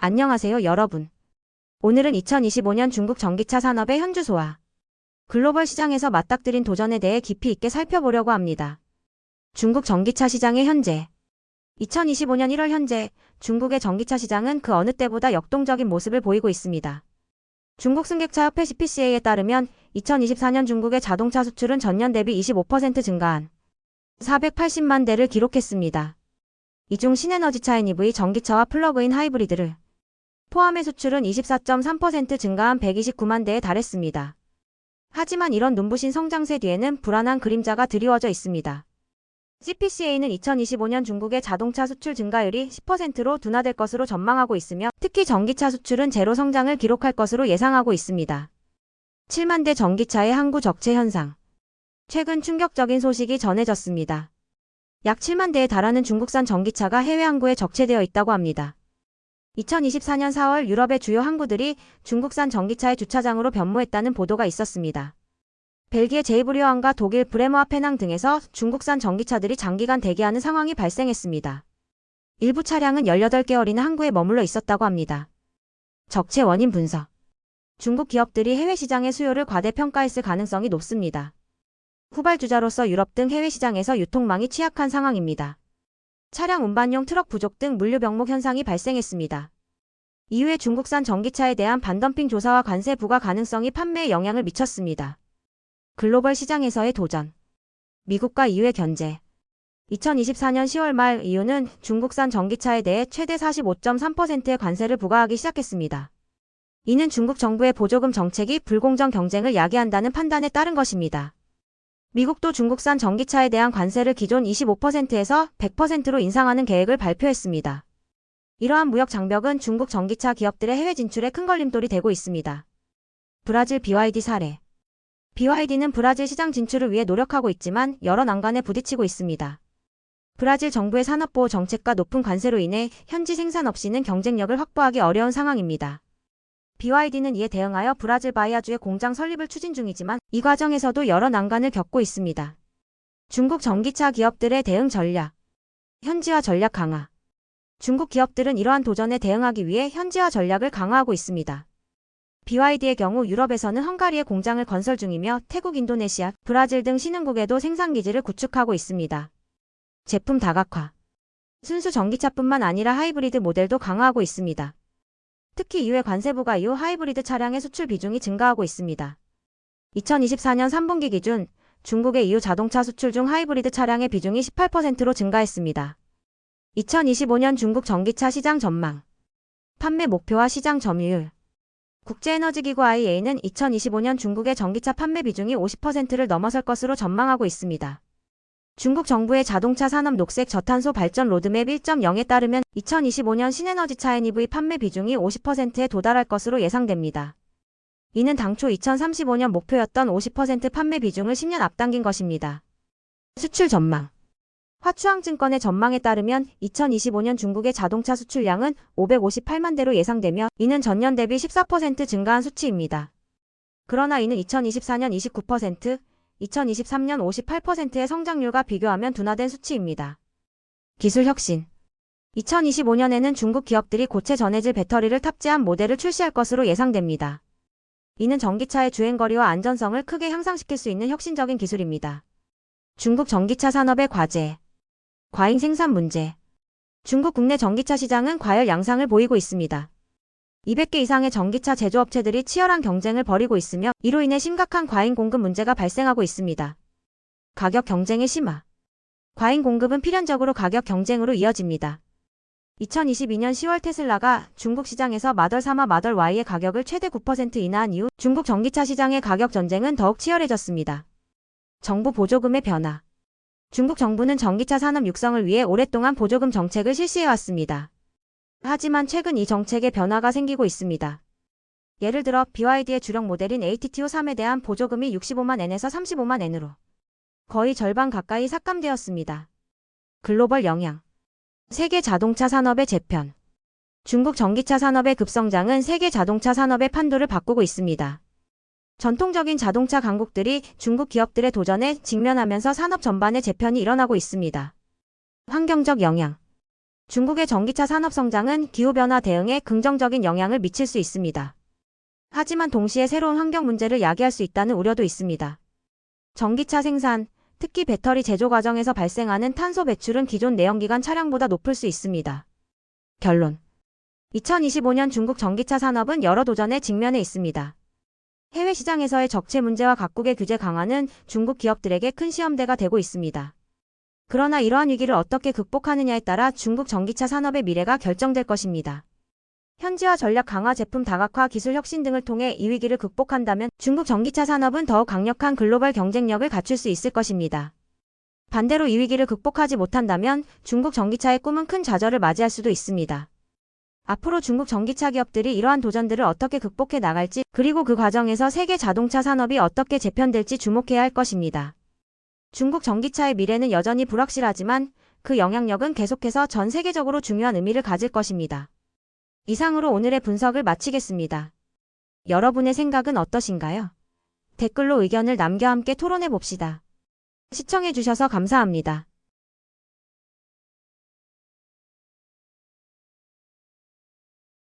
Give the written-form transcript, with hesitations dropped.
안녕하세요, 여러분. 오늘은 2025년 중국 전기차 산업의 현주소와 글로벌 시장에서 맞닥뜨린 도전에 대해 깊이 있게 살펴보려고 합니다. 중국 전기차 시장의 현재 2025년 1월 현재 중국의 전기차 시장은 그 어느 때보다 역동적인 모습을 보이고 있습니다. 중국 승객차협회 CPCA에 따르면 2024년 중국의 자동차 수출은 전년 대비 25% 증가한 480만 대를 기록했습니다. 이 중 신에너지차인 EV 전기차와 플러그인 하이브리드를 포함해 수출은 24.3% 증가한 129만 대에 달했습니다. 하지만 이런 눈부신 성장세 뒤에는 불안한 그림자가 드리워져 있습니다. CPCA는 2025년 중국의 자동차 수출 증가율이 10%로 둔화될 것으로 전망하고 있으며 특히 전기차 수출은 제로 성장을 기록할 것으로 예상하고 있습니다. 7만 대 전기차의 항구 적체 현상. 최근 충격적인 소식이 전해졌습니다. 약 7만 대에 달하는 중국산 전기차가 해외 항구에 적체되어 있다고 합니다. 2024년 4월 유럽의 주요 항구들이 중국산 전기차의 주차장으로 변모했다는 보도가 있었습니다. 벨기에 제이브리어항과 독일 브레모아 페낭 등에서 중국산 전기차들이 장기간 대기하는 상황이 발생했습니다. 일부 차량은 18개월이나 항구에 머물러 있었다고 합니다. 적체 원인 분석. 중국 기업들이 해외 시장의 수요를 과대평가했을 가능성이 높습니다. 후발주자로서 유럽 등 해외 시장에서 유통망이 취약한 상황입니다. 차량 운반용 트럭 부족 등 물류 병목 현상이 발생했습니다. 이후에 중국산 전기차에 대한 반덤핑 조사와 관세 부과 가능성이 판매에 영향을 미쳤습니다. 글로벌 시장에서의 도전. 미국과 EU의 견제. 2024년 10월 말 EU는 중국산 전기차에 대해 최대 45.3%의 관세를 부과하기 시작했습니다. 이는 중국 정부의 보조금 정책이 불공정 경쟁을 야기한다는 판단에 따른 것입니다. 미국도 중국산 전기차에 대한 관세를 기존 25%에서 100%로 인상하는 계획을 발표했습니다. 이러한 무역 장벽은 중국 전기차 기업들의 해외 진출에 큰 걸림돌이 되고 있습니다. 브라질 BYD 사례. BYD는 브라질 시장 진출을 위해 노력하고 있지만 여러 난관에 부딪히고 있습니다. 브라질 정부의 산업보호 정책과 높은 관세로 인해 현지 생산 없이는 경쟁력을 확보하기 어려운 상황입니다. BYD는 이에 대응하여 브라질 바이아주에 공장 설립을 추진 중이지만 이 과정에서도 여러 난관을 겪고 있습니다. 중국 전기차 기업들의 대응 전략. 현지화 전략 강화. 중국 기업들은 이러한 도전에 대응하기 위해 현지화 전략을 강화하고 있습니다. BYD의 경우 유럽에서는 헝가리에 공장을 건설 중이며 태국, 인도네시아, 브라질 등 신흥국에도 생산기지를 구축하고 있습니다. 제품 다각화. 순수 전기차뿐만 아니라 하이브리드 모델도 강화하고 있습니다. 특히 이후에 관세 부과 이후 하이브리드 차량의 수출 비중이 증가하고 있습니다. 2024년 3분기 기준 중국의 EU 자동차 수출 중 하이브리드 차량의 비중이 18%로 증가했습니다. 2025년 중국 전기차 시장 전망. 판매 목표와 시장 점유율. 국제에너지기구 IEA는 2025년 중국의 전기차 판매 비중이 50%를 넘어설 것으로 전망하고 있습니다. 중국 정부의 자동차 산업 녹색 저탄소 발전 로드맵 1.0에 따르면 2025년 신에너지차인 EV 판매 비중이 50%에 도달할 것으로 예상됩니다. 이는 당초 2035년 목표였던 50% 판매 비중을 10년 앞당긴 것입니다. 수출 전망. 화추앙증권의 전망에 따르면 2025년 중국의 자동차 수출량은 558만 대로 예상되며 이는 전년 대비 14% 증가한 수치입니다. 그러나 이는 2024년 29%, 2023년 58%의 성장률과 비교하면 둔화된 수치입니다. 기술 혁신. 2025년에는 중국 기업들이 고체 전해질 배터리를 탑재한 모델을 출시할 것으로 예상됩니다. 이는 전기차의 주행거리와 안전성을 크게 향상시킬 수 있는 혁신적인 기술입니다. 중국 전기차 산업의 과제. 과잉 생산 문제. 중국 국내 전기차 시장은 과열 양상을 보이고 있습니다. 200개 이상의 전기차 제조업체들이 치열한 경쟁을 벌이고 있으며 이로 인해 심각한 과잉 공급 문제가 발생하고 있습니다. 가격 경쟁의 심화. 과잉 공급은 필연적으로 가격 경쟁으로 이어집니다. 2022년 10월 테슬라가 중국 시장에서 마덜 3와 마덜 Y의 가격을 최대 9% 인하한 이후 중국 전기차 시장의 가격 전쟁은 더욱 치열해졌습니다. 정부 보조금의 변화. 중국 정부는 전기차 산업 육성을 위해 오랫동안 보조금 정책을 실시해왔습니다. 하지만 최근 이 정책에 변화가 생기고 있습니다. 예를 들어 BYD의 주력 모델인 ATTO3에 대한 보조금이 65만 엔에서 35만 엔으로 거의 절반 가까이 삭감되었습니다. 글로벌 영향. 세계 자동차 산업의 재편. 중국 전기차 산업의 급성장은 세계 자동차 산업의 판도를 바꾸고 있습니다. 전통적인 자동차 강국들이 중국 기업들의 도전에 직면하면서 산업 전반의 재편이 일어나고 있습니다. 환경적 영향. 중국의 전기차 산업 성장은 기후변화 대응에 긍정적인 영향을 미칠 수 있습니다. 하지만 동시에 새로운 환경 문제를 야기할 수 있다는 우려도 있습니다. 전기차 생산, 특히 배터리 제조 과정에서 발생하는 탄소 배출은 기존 내연기관 차량보다 높을 수 있습니다. 결론. 2025년 중국 전기차 산업은 여러 도전에 직면해 있습니다. 해외 시장에서의 적체 문제와 각국의 규제 강화는 중국 기업들에게 큰 시험대가 되고 있습니다. 그러나 이러한 위기를 어떻게 극복하느냐에 따라 중국 전기차 산업의 미래가 결정될 것입니다. 현지화 전략 강화, 제품 다각화, 기술 혁신 등을 통해 이 위기를 극복한다면 중국 전기차 산업은 더욱 강력한 글로벌 경쟁력을 갖출 수 있을 것입니다. 반대로 이 위기를 극복하지 못한다면 중국 전기차의 꿈은 큰 좌절을 맞이할 수도 있습니다. 앞으로 중국 전기차 기업들이 이러한 도전들을 어떻게 극복해 나갈지, 그리고 그 과정에서 세계 자동차 산업이 어떻게 재편될지 주목해야 할 것입니다. 중국 전기차의 미래는 여전히 불확실하지만 그 영향력은 계속해서 전 세계적으로 중요한 의미를 가질 것입니다. 이상으로 오늘의 분석을 마치겠습니다. 여러분의 생각은 어떠신가요? 댓글로 의견을 남겨 함께 토론해 봅시다. 시청해 주셔서 감사합니다.